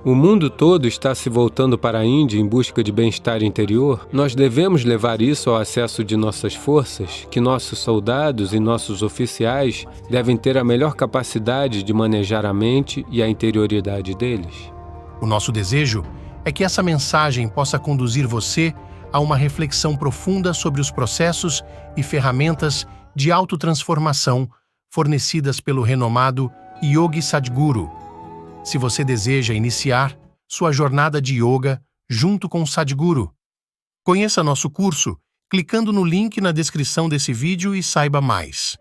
o mundo todo está se voltando para a Índia em busca de bem-estar interior, nós devemos levar isso ao acesso de nossas forças, que nossos soldados e nossos oficiais devem ter a melhor capacidade de manejar a mente e a interioridade deles. O nosso desejo é que essa mensagem possa conduzir você a uma reflexão profunda sobre os processos e ferramentas de autotransformação fornecidas pelo renomado Yogi Sadhguru. Se você deseja iniciar sua jornada de yoga junto com o Sadhguru, conheça nosso curso clicando no link na descrição desse vídeo e saiba mais.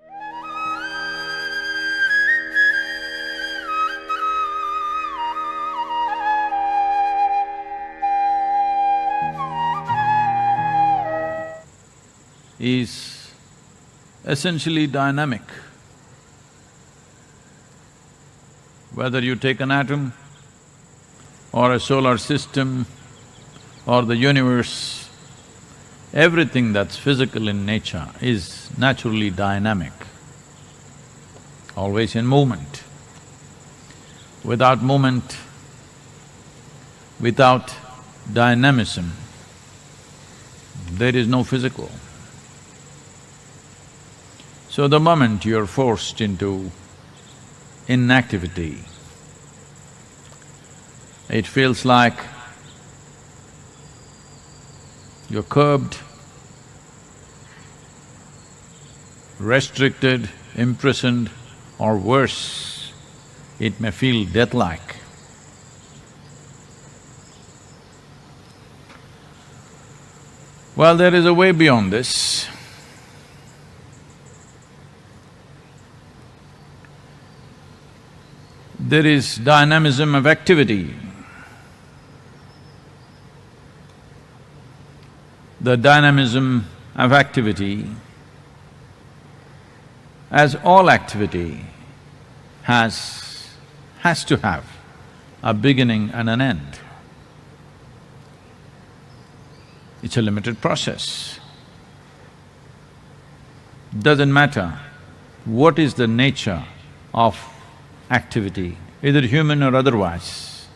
Is essentially dynamic. Whether you take an atom or a solar system or the universe, everything that's physical in nature is naturally dynamic, always in movement. Without movement, without dynamism, there is no physical. So the moment you're forced into inactivity, it feels like you're curbed, restricted, imprisoned, or worse, it may feel death-like. Well, there is a way beyond this. There is dynamism of activity. The dynamism of activity, as all activity, has to have a beginning and an end. It's a limited process. Doesn't matter what is the nature of activity, either human or otherwise.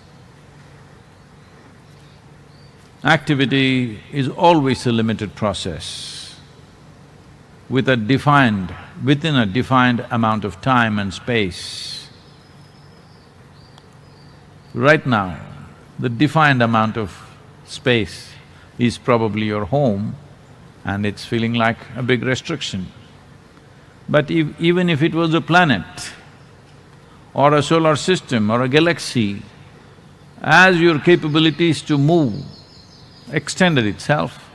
Activity is always a limited process within a defined amount of time and space. Right now, the defined amount of space is probably your home and it's feeling like a big restriction. But even if it was a planet, or a solar system or a galaxy, as your capabilities to move extended itself,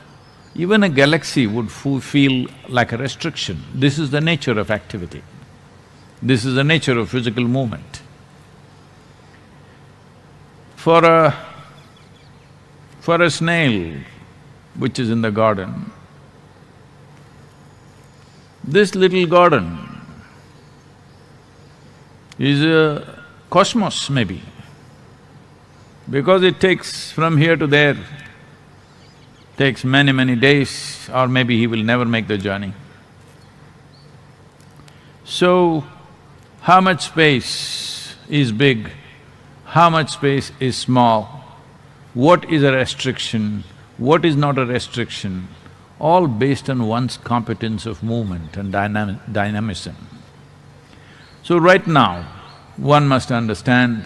even a galaxy would feel like a restriction. This is the nature of activity. This is the nature of physical movement. For a snail which is in the garden, this little garden is a cosmos maybe, because it takes from here to there, takes many, many days, or maybe he will never make the journey. So, how much space is big, how much space is small, what is a restriction, what is not a restriction, all based on one's competence of movement and dynamism. So right now, one must understand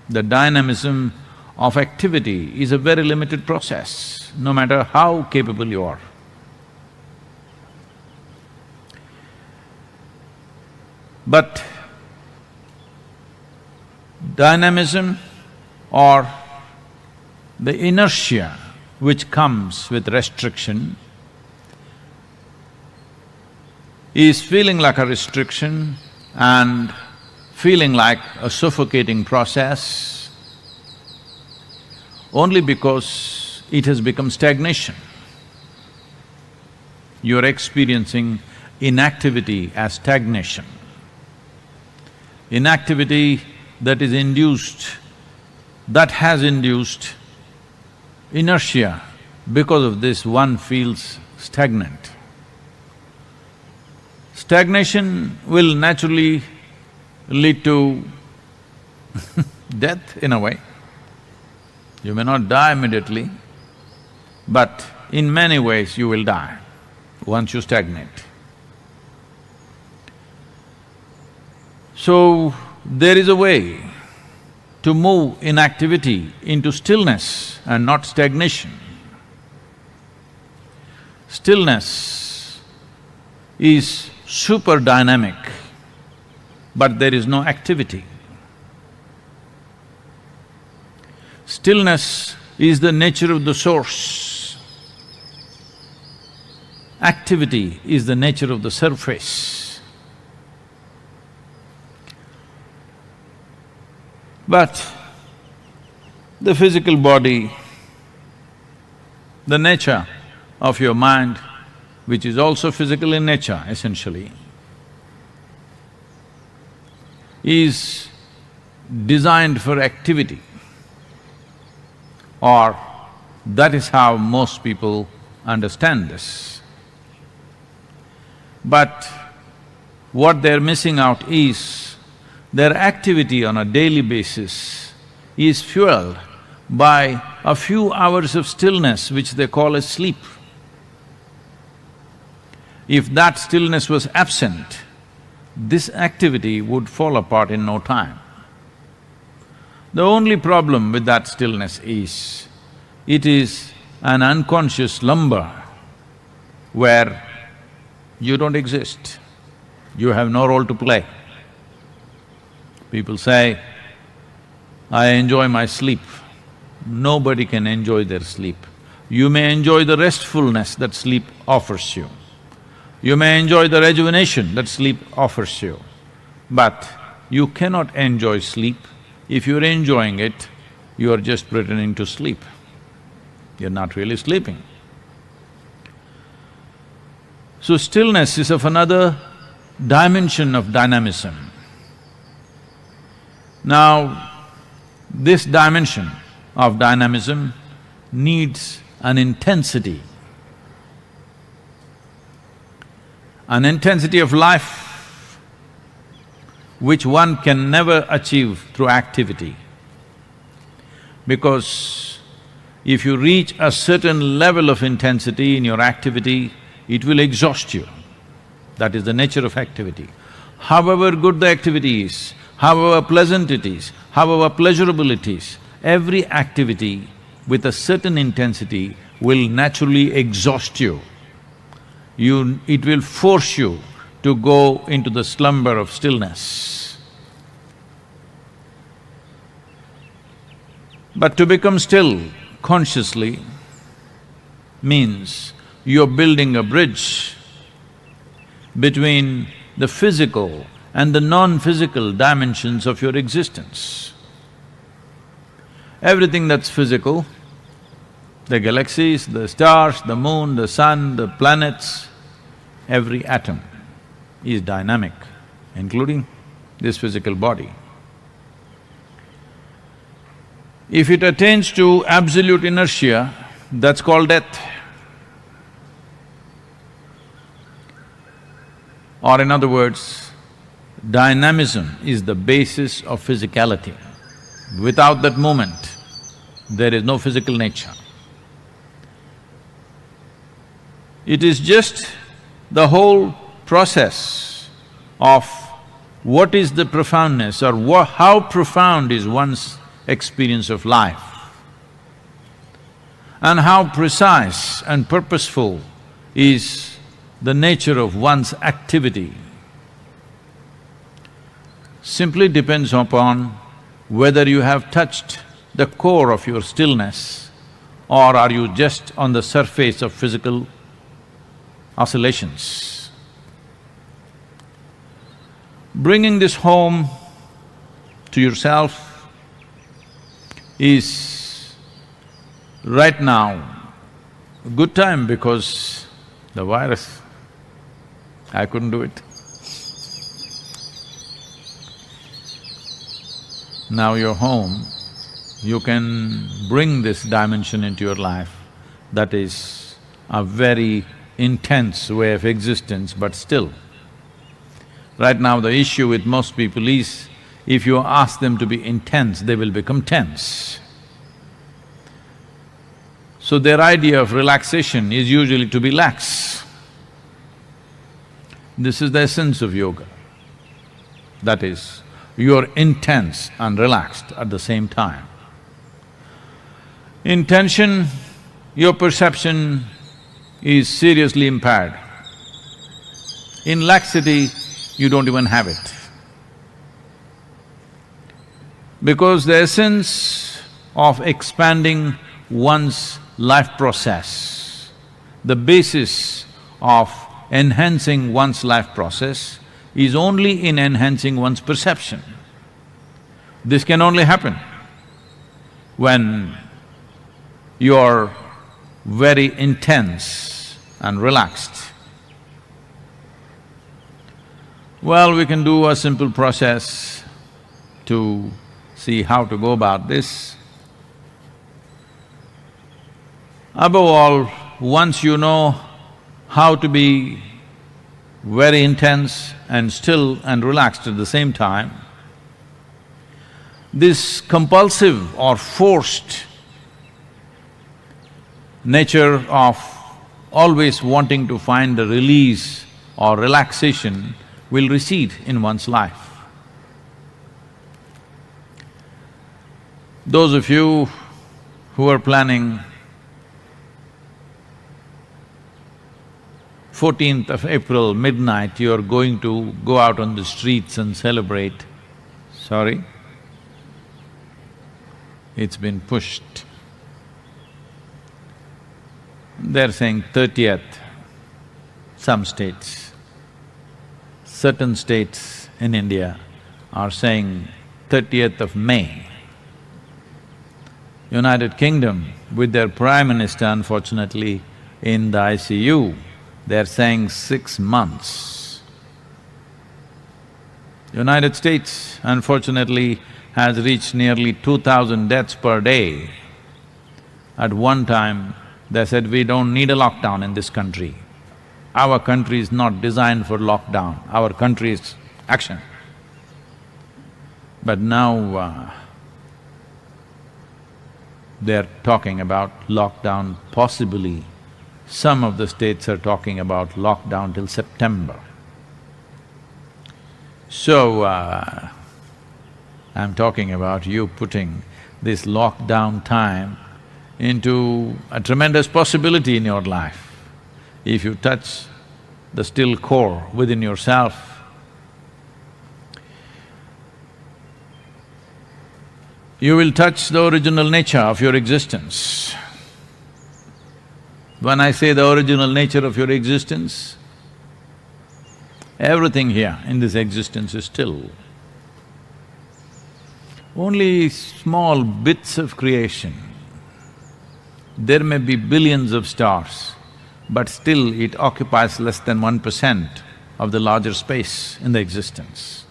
the dynamism of activity is a very limited process, no matter how capable you are. But dynamism or the inertia which comes with restriction is feeling like a restriction and feeling like a suffocating process only because it has become stagnation. You're experiencing inactivity as stagnation. Inactivity that is induced, that has induced inertia. Because of this, one feels stagnant. Stagnation will naturally lead to death in a way. You may not die immediately, but in many ways you will die once you stagnate. So, there is a way to move inactivity into stillness and not stagnation. Stillness is super dynamic, but there is no activity. Stillness is the nature of the source. Activity is the nature of the surface. But the physical body, the nature of your mind, which is also physical in nature essentially, is designed for activity, or that is how most people understand this. But what they're missing out is their activity on a daily basis is fueled by a few hours of stillness which they call as sleep. If that stillness was absent, this activity would fall apart in no time. The only problem with that stillness is, it is an unconscious slumber where you don't exist, you have no role to play. People say, I enjoy my sleep. Nobody can enjoy their sleep. You may enjoy the restfulness that sleep offers you. You may enjoy the rejuvenation that sleep offers you, but you cannot enjoy sleep. If you're enjoying it, you are just pretending to sleep. You're not really sleeping. So stillness is of another dimension of dynamism. Now, this dimension of dynamism needs an intensity of life which one can never achieve through activity. Because if you reach a certain level of intensity in your activity, it will exhaust you. That is the nature of activity. However good the activity is, however pleasant it is, however pleasurable it is, every activity with a certain intensity will naturally exhaust you. It will force you to go into the slumber of stillness. But to become still consciously means you're building a bridge between the physical and the non-physical dimensions of your existence. Everything that's physical, the galaxies, the stars, the moon, the sun, the planets, every atom is dynamic, including this physical body. If it attains to absolute inertia, that's called death. Or in other words, dynamism is the basis of physicality. Without that movement, there is no physical nature. It is just the whole process of what is the profoundness or how profound is one's experience of life, and how precise and purposeful is the nature of one's activity, simply depends upon whether you have touched the core of your stillness or are you just on the surface of physical oscillations. Bringing this home to yourself is right now a good time because the virus, I couldn't do it. Now you're home, you can bring this dimension into your life. That is a very intense way of existence, but still. Right now the issue with most people is, if you ask them to be intense, they will become tense. So their idea of relaxation is usually to be lax. This is the essence of yoga. That is, you're intense and relaxed at the same time. In tension, your perception is seriously impaired. In laxity, you don't even have it. Because the essence of expanding one's life process, the basis of enhancing one's life process is only in enhancing one's perception. This can only happen when you're very intense and relaxed. Well, we can do a simple process to see how to go about this. Above all, once you know how to be very intense and still and relaxed at the same time, this compulsive or forced nature of always wanting to find a release or relaxation will recede in one's life. Those of you who are planning 14th of April, midnight, you're going to go out on the streets and celebrate. Sorry? It's been pushed. They're saying 30th, some states. Certain states in India are saying 30th of May. United Kingdom, with their Prime Minister unfortunately in the ICU, they're saying 6 months. United States, unfortunately, has reached nearly 2,000 deaths per day. At one time, they said, we don't need a lockdown in this country. Our country is not designed for lockdown, our country is action. But now, they're talking about lockdown possibly. Some of the states are talking about lockdown till September. So, I'm talking about you putting this lockdown time into a tremendous possibility in your life. If you touch the still core within yourself, you will touch the original nature of your existence. When I say the original nature of your existence, everything here in this existence is still. Only small bits of creation. There may be billions of stars, but still it occupies less than 1% of the larger space in the existence.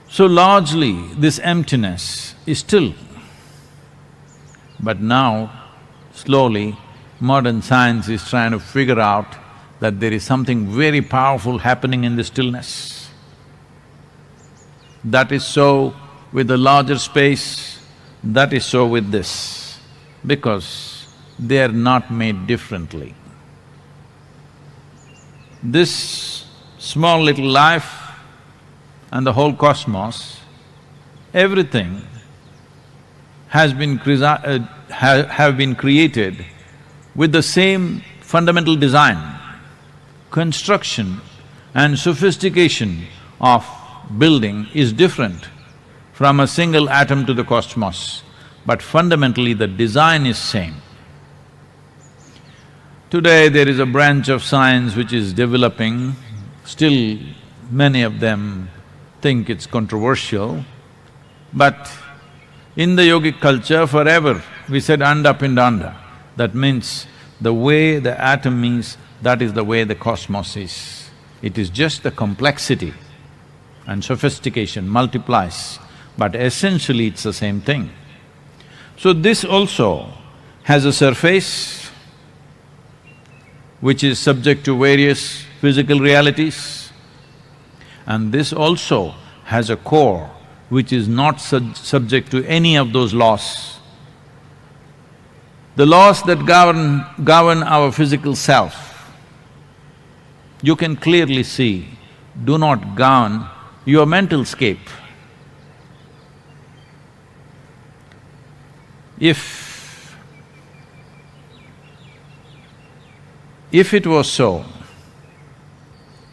So largely, this emptiness is still. But now, slowly, modern science is trying to figure out that there is something very powerful happening in the stillness. That is so with the larger space, that is so with this, because they are not made differently. This small little life and the whole cosmos, everything have been created with the same fundamental design. Construction and sophistication of building is different from a single atom to the cosmos, but fundamentally the design is same. Today there is a branch of science which is developing, still many of them think it's controversial, but in the yogic culture forever we said anda pindanda. That means the way the atom is, that is the way the cosmos is. It is just the complexity and sophistication multiplies, but essentially it's the same thing. So this also has a surface which is subject to various physical realities, and this also has a core which is not subject to any of those laws. The laws that govern our physical self, you can clearly see, do not govern your mental scape. If it was so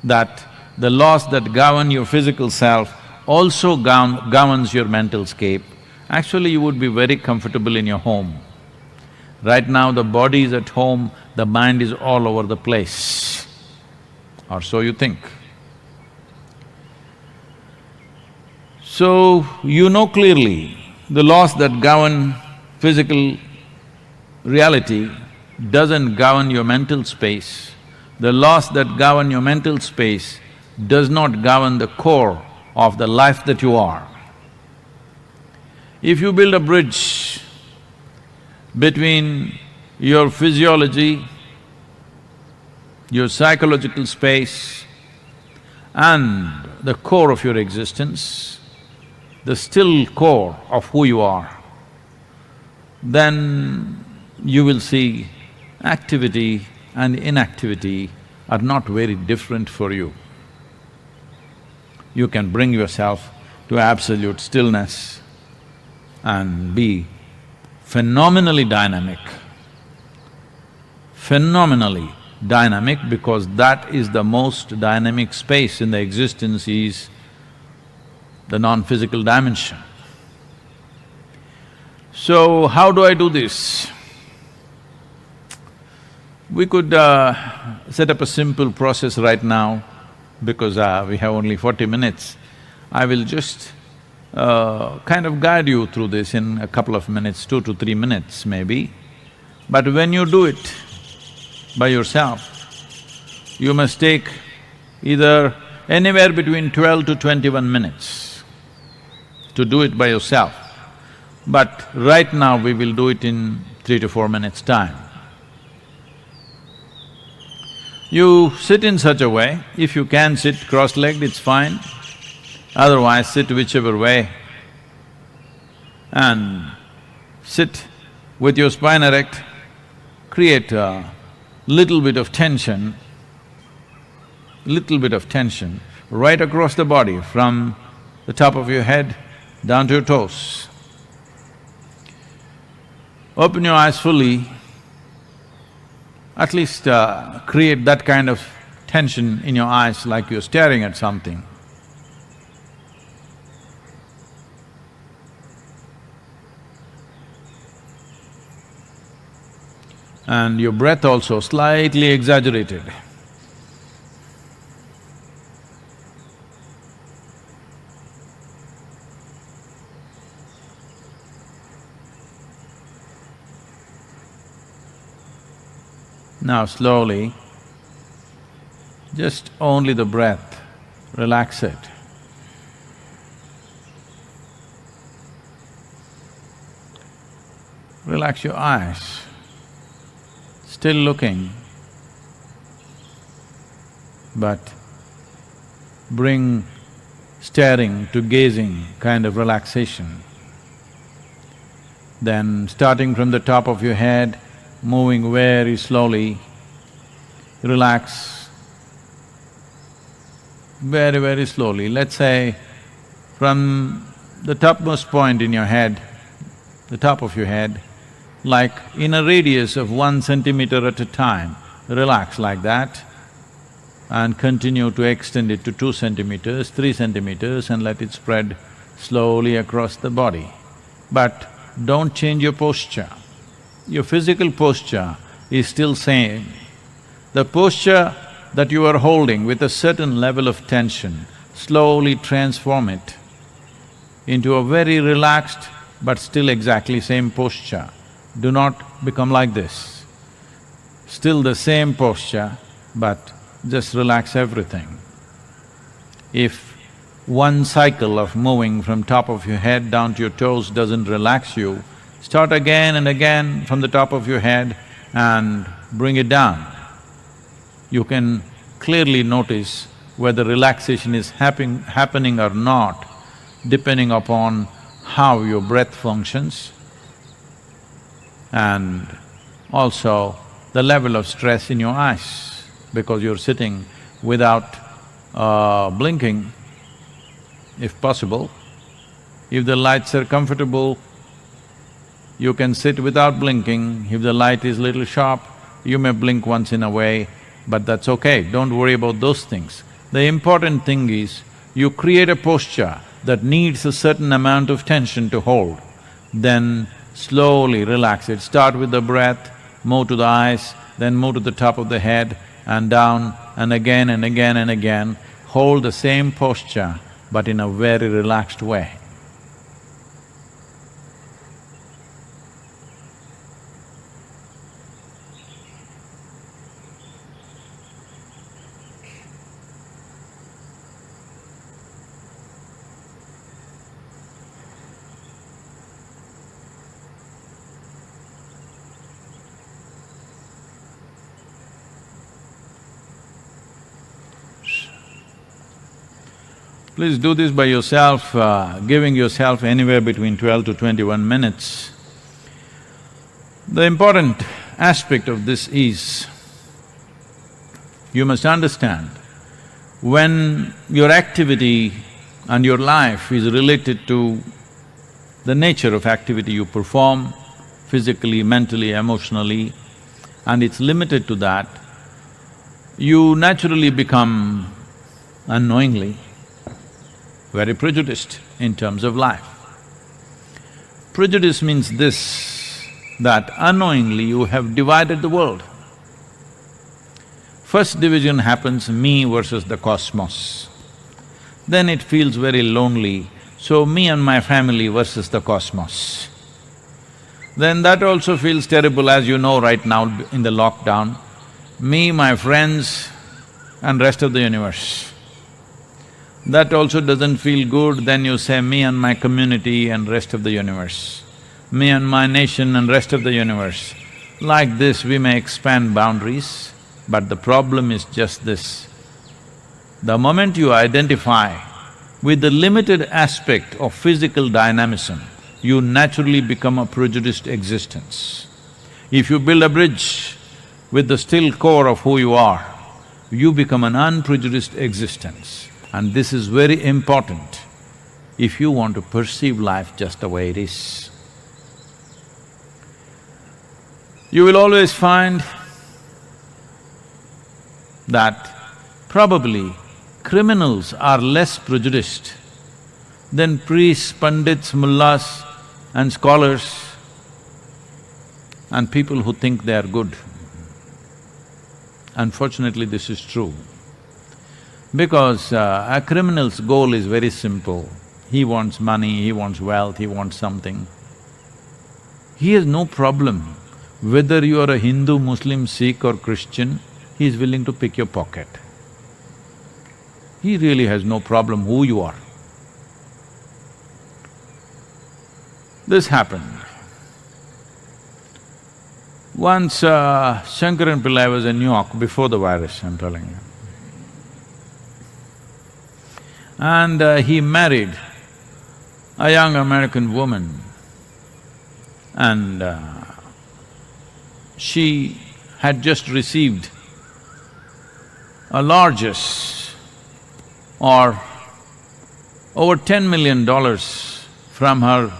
that the laws that govern your physical self also governs your mental scape, actually you would be very comfortable in your home. Right now the body is at home, the mind is all over the place, or so you think. So, you know clearly the laws that govern physical reality doesn't govern your mental space. The laws that govern your mental space does not govern the core of the life that you are. If you build a bridge between your physiology, your psychological space and the core of your existence, the still core of who you are, then you will see activity and inactivity are not very different for you. You can bring yourself to absolute stillness and be phenomenally dynamic. Phenomenally dynamic because that is the most dynamic space in the existence is the non-physical dimension. So, how do I do this? We could set up a simple process right now because we have only 40 minutes. I will just kind of guide you through this in a couple of minutes, 2 to 3 minutes maybe. But when you do it by yourself, you must take either anywhere between 12 to 21 minutes to do it by yourself. But right now we will do it in 3 to 4 minutes' time. You sit in such a way, if you can sit cross-legged, it's fine, otherwise sit whichever way and sit with your spine erect, create a little bit of tension right across the body from the top of your head down to your toes. Open your eyes fully, at least create that kind of tension in your eyes like you're staring at something. And your breath also slightly exaggerated. Now slowly, just only the breath, relax it. Relax your eyes, still looking, but bring staring to gazing kind of relaxation. Then starting from the top of your head, moving very slowly, relax very, very slowly. Let's say from the topmost point in your head, the top of your head, like in a radius of 1 centimeter at a time, relax like that and continue to extend it to 2 centimeters, 3 centimeters and let it spread slowly across the body. But don't change your posture. Your physical posture is still same. The posture that you are holding with a certain level of tension, slowly transform it into a very relaxed but still exactly same posture. Do not become like this. Still the same posture, but just relax everything. If one cycle of moving from top of your head down to your toes doesn't relax you, start again and again from the top of your head and bring it down. You can clearly notice whether relaxation is happening or not, depending upon how your breath functions. And also the level of stress in your eyes, because you're sitting without blinking, if possible. If the lights are comfortable, you can sit without blinking. If the light is little sharp, you may blink once in a way, but that's okay, don't worry about those things. The important thing is, you create a posture that needs a certain amount of tension to hold, then slowly relax it. Start with the breath, move to the eyes, then move to the top of the head and down, and again and again and again. Hold the same posture, but in a very relaxed way. Please do this by yourself, giving yourself anywhere between 12 to 21 minutes. The important aspect of this is, you must understand, when your activity and your life is related to the nature of activity you perform, physically, mentally, emotionally, and it's limited to that, you naturally become, unknowingly, very prejudiced in terms of life. Prejudice means this, that unknowingly you have divided the world. First division happens, me versus the cosmos. Then it feels very lonely, so me and my family versus the cosmos. Then that also feels terrible, as you know right now in the lockdown, me, my friends and rest of the universe. That also doesn't feel good, then you say me and my community and rest of the universe, me and my nation and rest of the universe. Like this we may expand boundaries, but the problem is just this. The moment you identify with the limited aspect of physical dynamism, you naturally become a prejudiced existence. If you build a bridge with the still core of who you are, you become an unprejudiced existence. And this is very important if you want to perceive life just the way it is. You will always find that probably criminals are less prejudiced than priests, pandits, mullahs and scholars and people who think they are good. Unfortunately, this is true. Because a criminal's goal is very simple. He wants money, he wants wealth, he wants something. He has no problem whether you are a Hindu, Muslim, Sikh or Christian, he is willing to pick your pocket. He really has no problem who you are. This happened. Once 𝗦á𝗕𝗓𝗢𝗢 was in New York before the virus, I'm telling you. And he married a young American woman and she had just received a largesse or over $10 million from her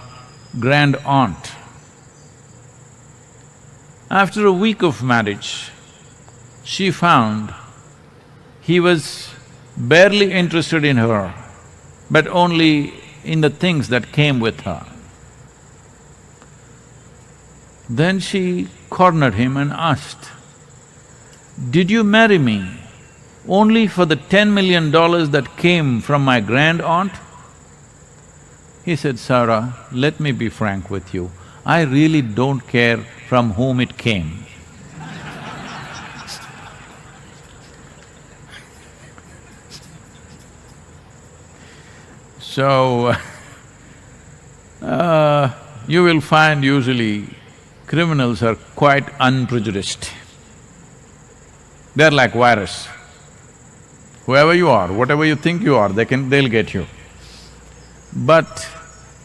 grand aunt. After a week of marriage, she found he was barely interested in her, but only in the things that came with her. Then she cornered him and asked, "Did you marry me only for the $10 million that came from my grand aunt?" He said, "Sarah, let me be frank with you, I really don't care from whom it came." So, you will find usually criminals are quite unprejudiced. They're like virus. Whoever you are, whatever you think you are, they'll get you. But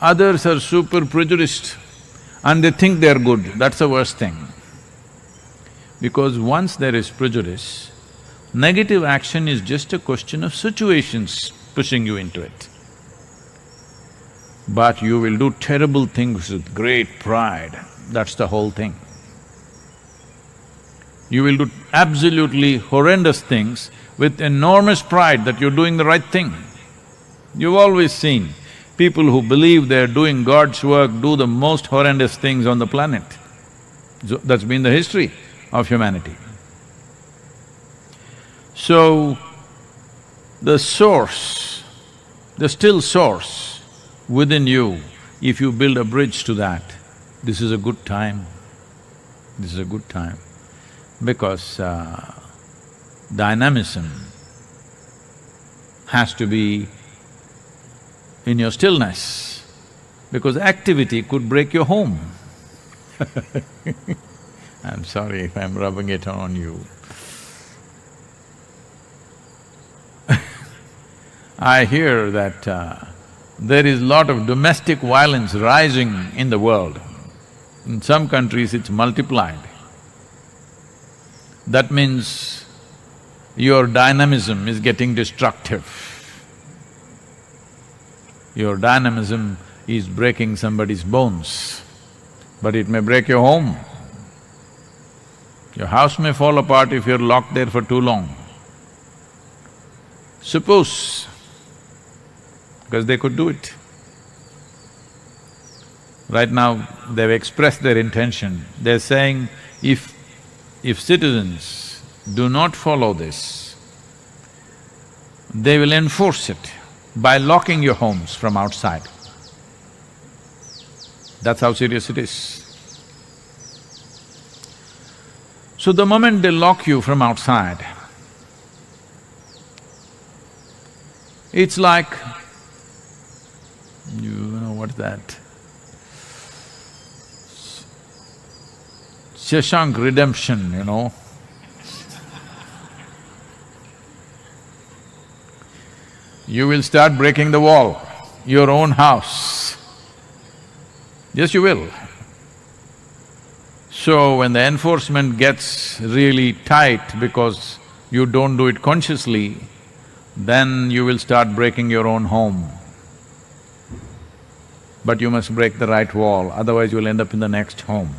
others are super prejudiced and they think they're good, that's the worst thing. Because once there is prejudice, negative action is just a question of situations pushing you into it. But you will do terrible things with great pride, that's the whole thing. You will do absolutely horrendous things with enormous pride that you're doing the right thing. You've always seen people who believe they're doing God's work do the most horrendous things on the planet. That's been the history of humanity. So, the source, the still source within you, if you build a bridge to that, this is a good time. This is a good time. Because dynamism has to be in your stillness, because activity could break your home. I'm sorry if I'm rubbing it on you. I hear that there is lot of domestic violence rising in the world. In some countries it's multiplied. That means your dynamism is getting destructive. Your dynamism is breaking somebody's bones, but it may break your home. Your house may fall apart if you're locked there for too long. Suppose, because they could do it. Right now, they've expressed their intention. They're saying, if citizens do not follow this, they will enforce it by locking your homes from outside. That's how serious it is. So the moment they lock you from outside, it's like… you know what's that? Shashank redemption, you know. You will start breaking the wall, your own house. Yes, you will. So when the enforcement gets really tight because you don't do it consciously, then you will start breaking your own home. But you must break the right wall, otherwise you'll end up in the next home.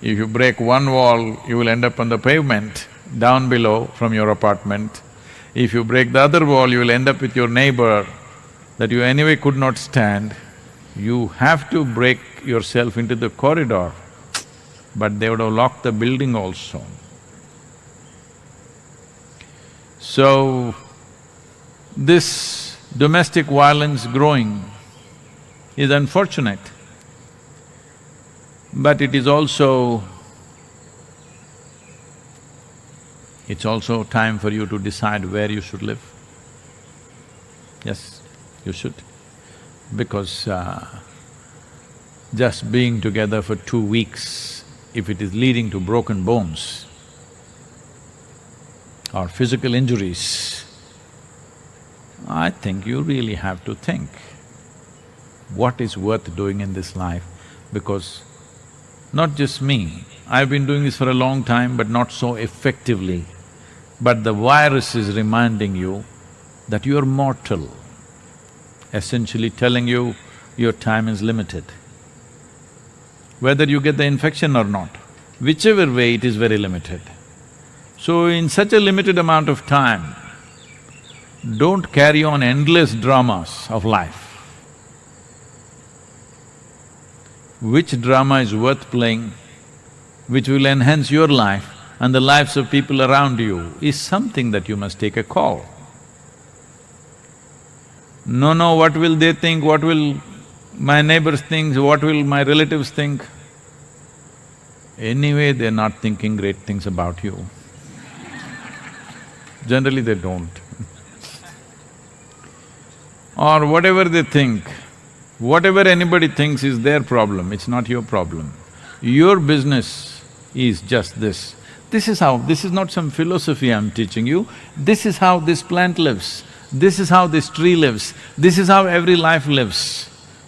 If you break one wall, you will end up on the pavement down below from your apartment. If you break the other wall, you will end up with your neighbor that you anyway could not stand. You have to break yourself into the corridor, but they would have locked the building also. So, this domestic violence growing is unfortunate, but it is also… it's also time for you to decide where you should live. Yes, you should. Because just being together for 2 weeks, if it is leading to broken bones or physical injuries, I think you really have to think what is worth doing in this life, because not just me, I've been doing this for a long time but not so effectively. But the virus is reminding you that you're mortal, essentially telling you your time is limited. Whether you get the infection or not, whichever way it is very limited. So in such a limited amount of time, don't carry on endless dramas of life. Which drama is worth playing, which will enhance your life and the lives of people around you, is something that you must take a call. No, what will they think, what will my neighbors think, what will my relatives think? Anyway, they're not thinking great things about you. Generally, they don't. Or whatever they think, whatever anybody thinks is their problem, it's not your problem. Your business is just this. This is not some philosophy I'm teaching you, this is how this plant lives, this is how this tree lives, this is how every life lives.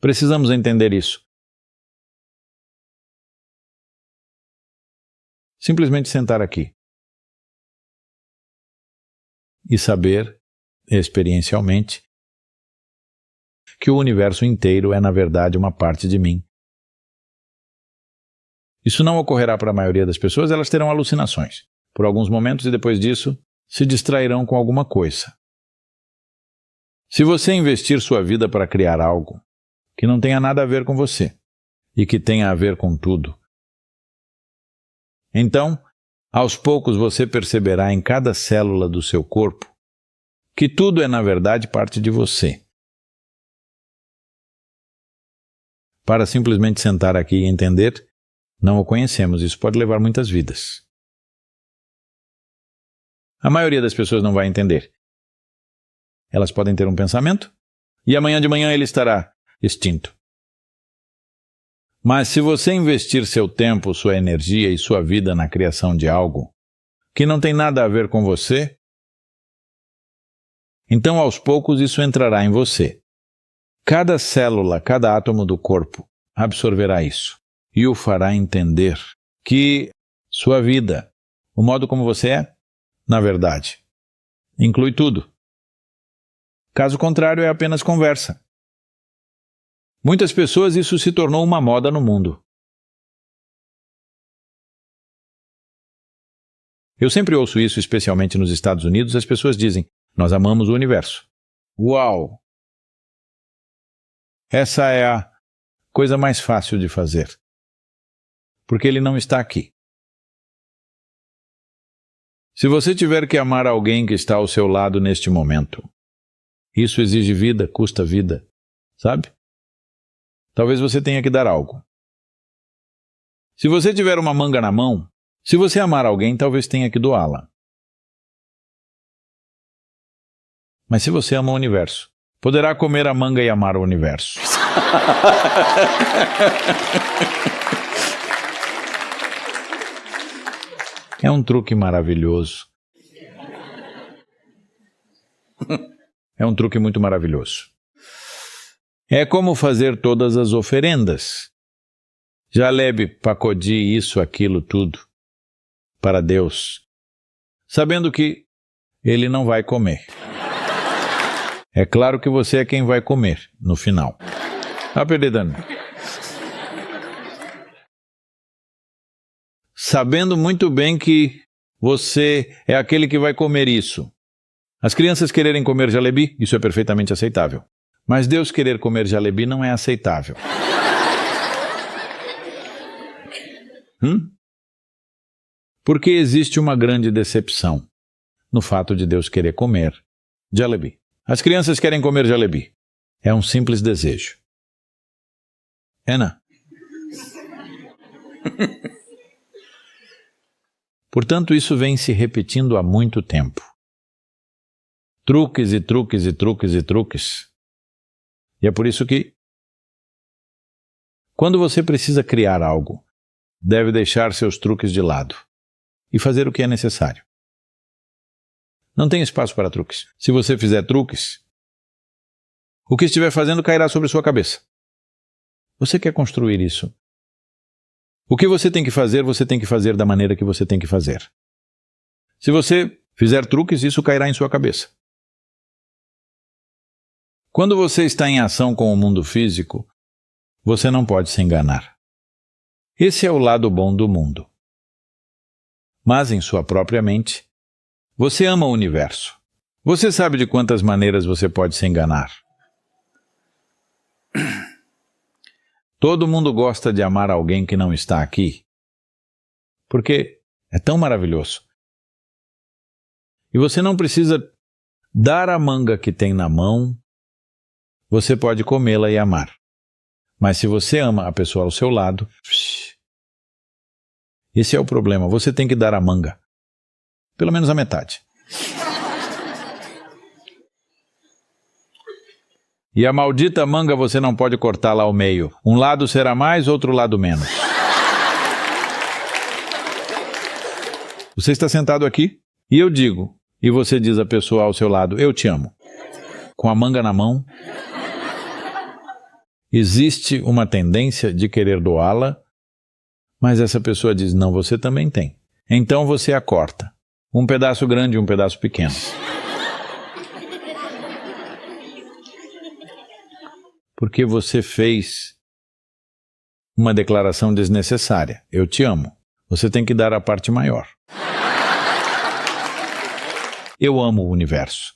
Precisamos entender isso. Simplesmente sentar aqui e saber, experiencialmente, que o universo inteiro é, na verdade, uma parte de mim. Isso não ocorrerá para a maioria das pessoas, elas terão alucinações por alguns momentos e depois disso se distrairão com alguma coisa. Se você investir sua vida para criar algo que não tenha nada a ver com você e que tenha a ver com tudo, então, aos poucos você perceberá em cada célula do seu corpo que tudo é, na verdade, parte de você. Para simplesmente sentar aqui e entender, não o conhecemos, isso pode levar muitas vidas. A maioria das pessoas não vai entender. Elas podem ter um pensamento e amanhã de manhã ele estará extinto. Mas se você investir seu tempo, sua energia e sua vida na criação de algo que não tem nada a ver com você, então aos poucos isso entrará em você. Cada célula, cada átomo do corpo absorverá isso e o fará entender que sua vida, o modo como você é, na verdade, inclui tudo. Caso contrário, é apenas conversa. Muitas pessoas isso se tornou uma moda no mundo. Eu sempre ouço isso, especialmente nos Estados Unidos, as pessoas dizem, nós amamos o universo. Uau! Essa é a coisa mais fácil de fazer, porque ele não está aqui. Se você tiver que amar alguém que está ao seu lado neste momento, isso exige vida, custa vida, sabe? Talvez você tenha que dar algo. Se você tiver uma manga na mão, se você amar alguém, talvez tenha que doá-la. Mas se você ama o universo, poderá comer a manga e amar o universo. É um truque maravilhoso. É um truque muito maravilhoso. É como fazer todas as oferendas. 𝗓𝗫𝗥𝗍𝗔, isso, aquilo, tudo, para Deus, sabendo que Ele não vai comer. É claro que você é quem vai comer, no final. Sabendo muito bem que você é aquele que vai comer isso. As crianças quererem comer jalebi, isso é perfeitamente aceitável. Mas Deus querer comer jalebi não é aceitável. Porque existe uma grande decepção no fato de Deus querer comer jalebi. As crianças querem comer jalebi. É um simples desejo. Portanto, isso vem se repetindo há muito tempo. Truques e truques e truques e truques. E é por isso que, quando você precisa criar algo, deve deixar seus truques de lado e fazer o que é necessário. Não tem espaço para truques. Se você fizer truques, o que estiver fazendo cairá sobre sua cabeça. Você quer construir isso? O que você tem que fazer da maneira que você tem que fazer. Se você fizer truques, isso cairá em sua cabeça. Quando você está em ação com o mundo físico, você não pode se enganar. Esse é o lado bom do mundo. Mas em sua própria mente, você ama o universo. Você sabe de quantas maneiras você pode se enganar. Todo mundo gosta de amar alguém que não está aqui, porque é tão maravilhoso. E você não precisa dar a manga que tem na mão, você pode comê-la e amar. Mas se você ama a pessoa ao seu lado, esse é o problema, você tem que dar a manga. Pelo menos a metade. E a maldita manga você não pode cortá-la ao meio. Um lado será mais, outro lado menos. Você está sentado aqui, e eu digo, e você diz à pessoa ao seu lado, eu te amo. Com a manga na mão, existe uma tendência de querer doá-la, mas essa pessoa diz, não, você também tem. Então você a corta. Um pedaço grande e um pedaço pequeno. Porque você fez uma declaração desnecessária. Eu te amo. Você tem que dar a parte maior. Eu amo o universo.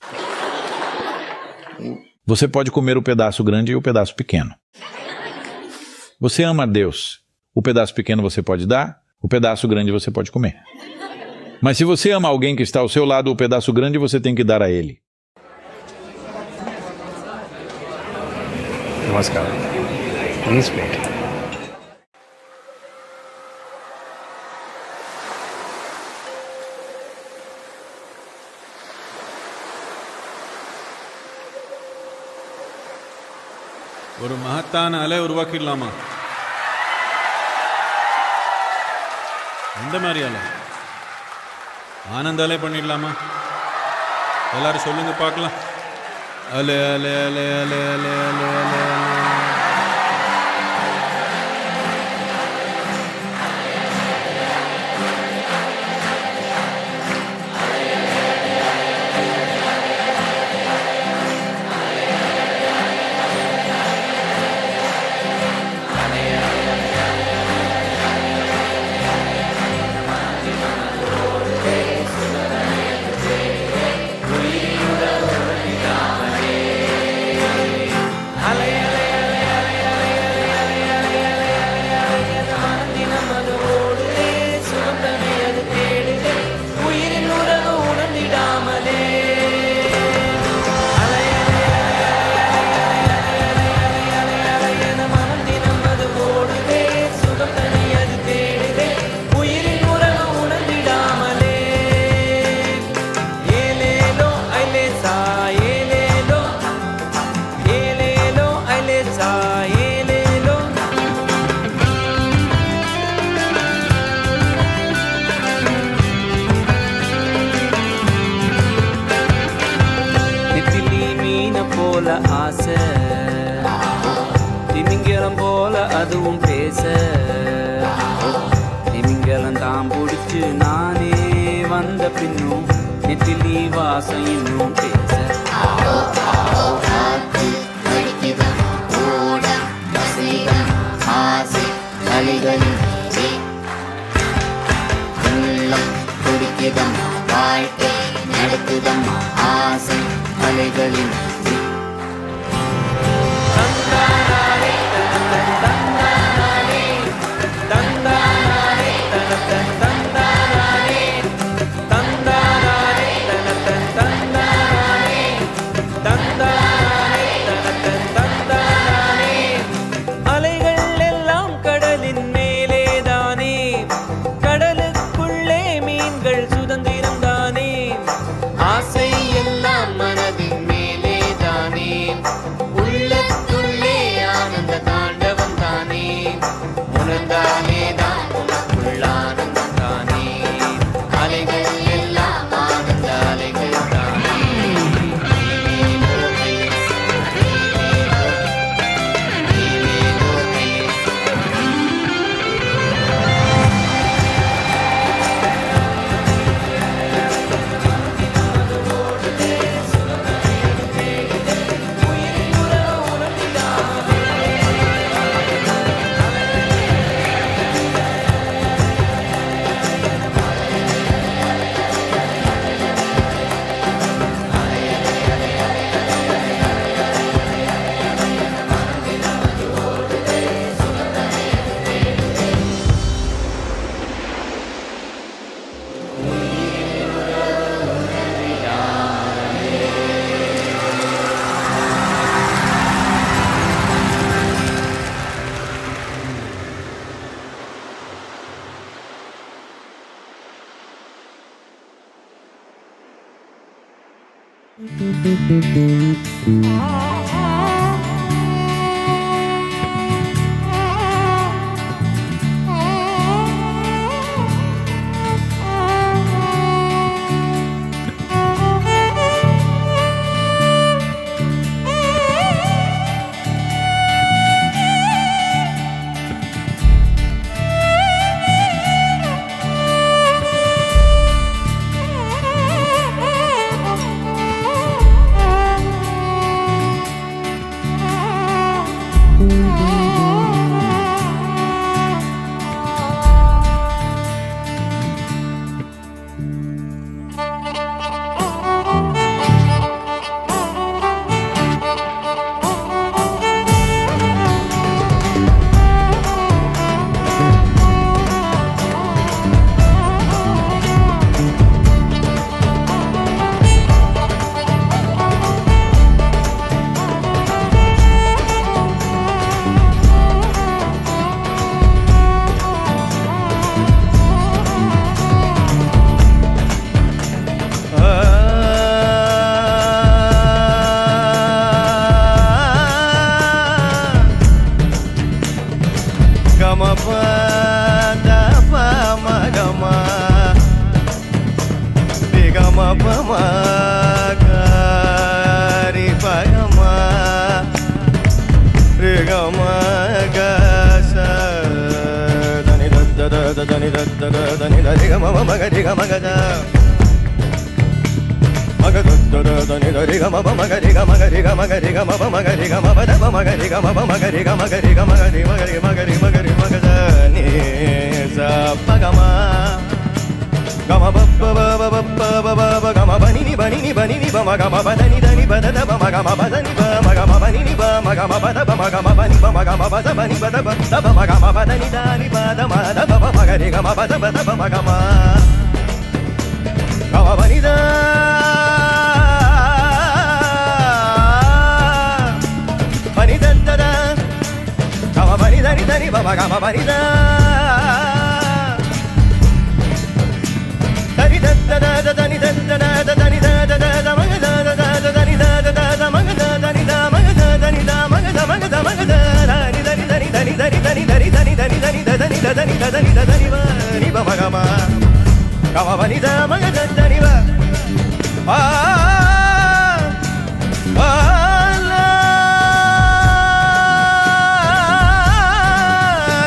Você pode comer o pedaço grande e o pedaço pequeno. Você ama Deus. O pedaço pequeno você pode dar, o pedaço grande você pode comer. Mas se você ama alguém que está ao seu lado, o pedaço grande você tem que dar a ele. Namaskar. Respeito. ஒரு மகத்தான அலை உருவாக்கிடலாமா? எந்த மாதிரி அலை? ஆனந்த அலை பண்ணிடலாமா? எல்லாரும் சொல்லுங்க பார்க்கலாம். அலை அலை அலை அலை அலை அலை அலை அலை. பேச திமிங்கலம் தான் பிடிச்சு நானே வந்த பின்னும் நெத்திலி வாசம் இன்னும் பேச வாழ்க்கை நடக்குதம்மா ஆசை அலைகளின்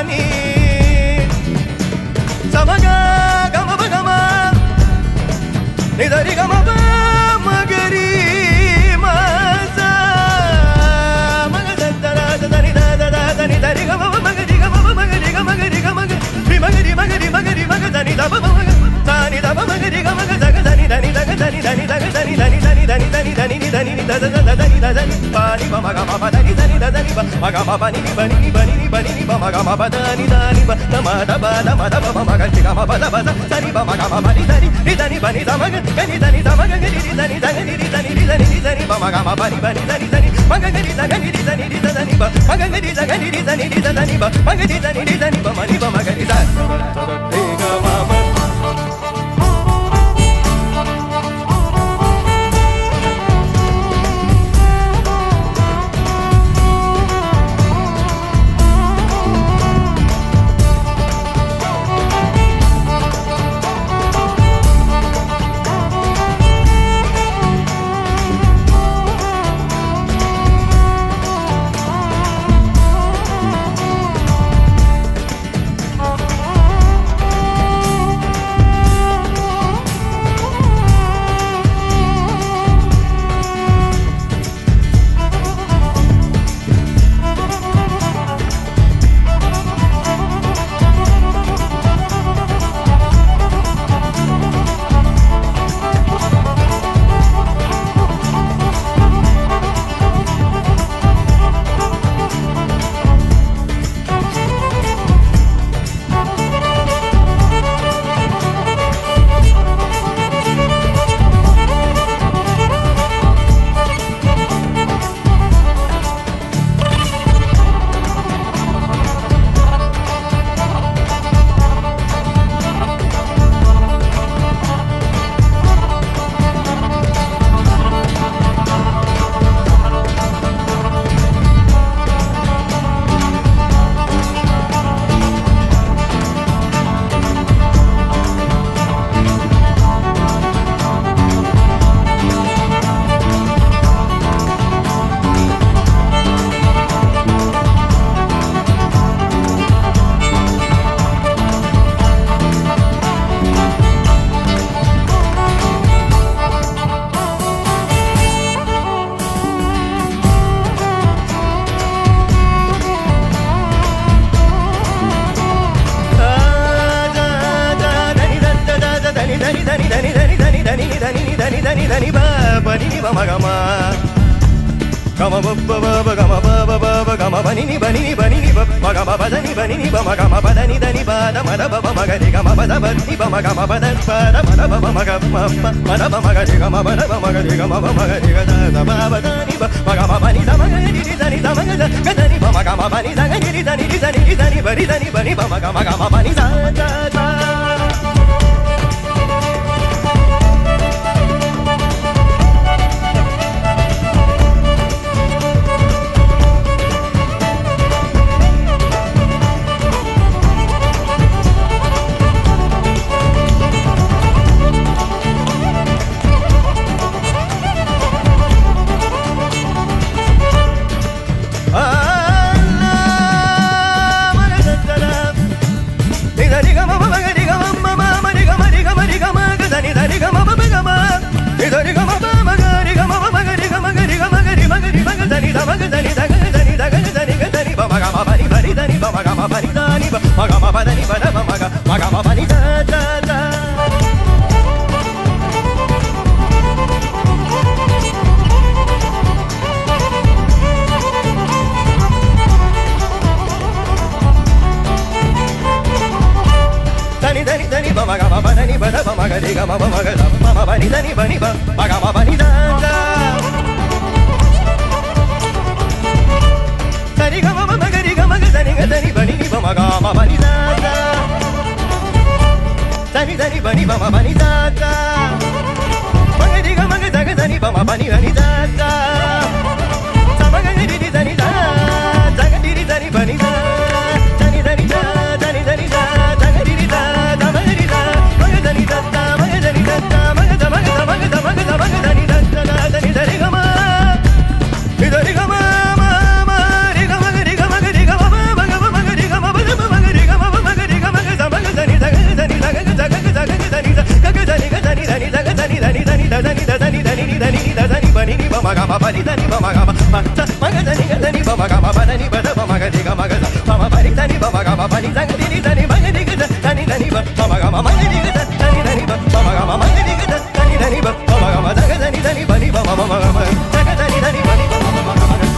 ni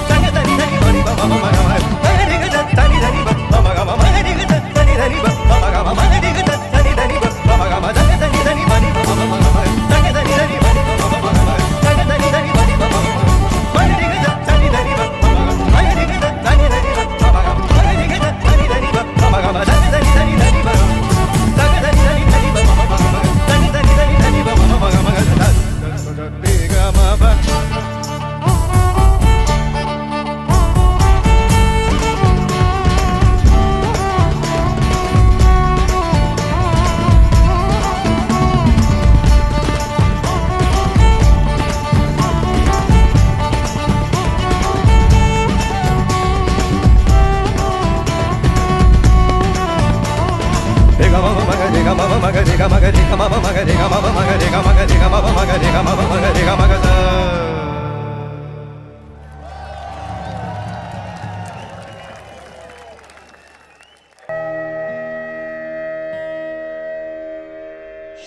Dani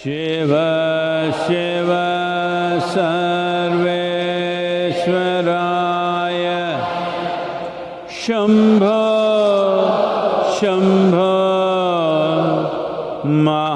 शिव शिव सर्वेश्वराय शम्भो शम्भो मा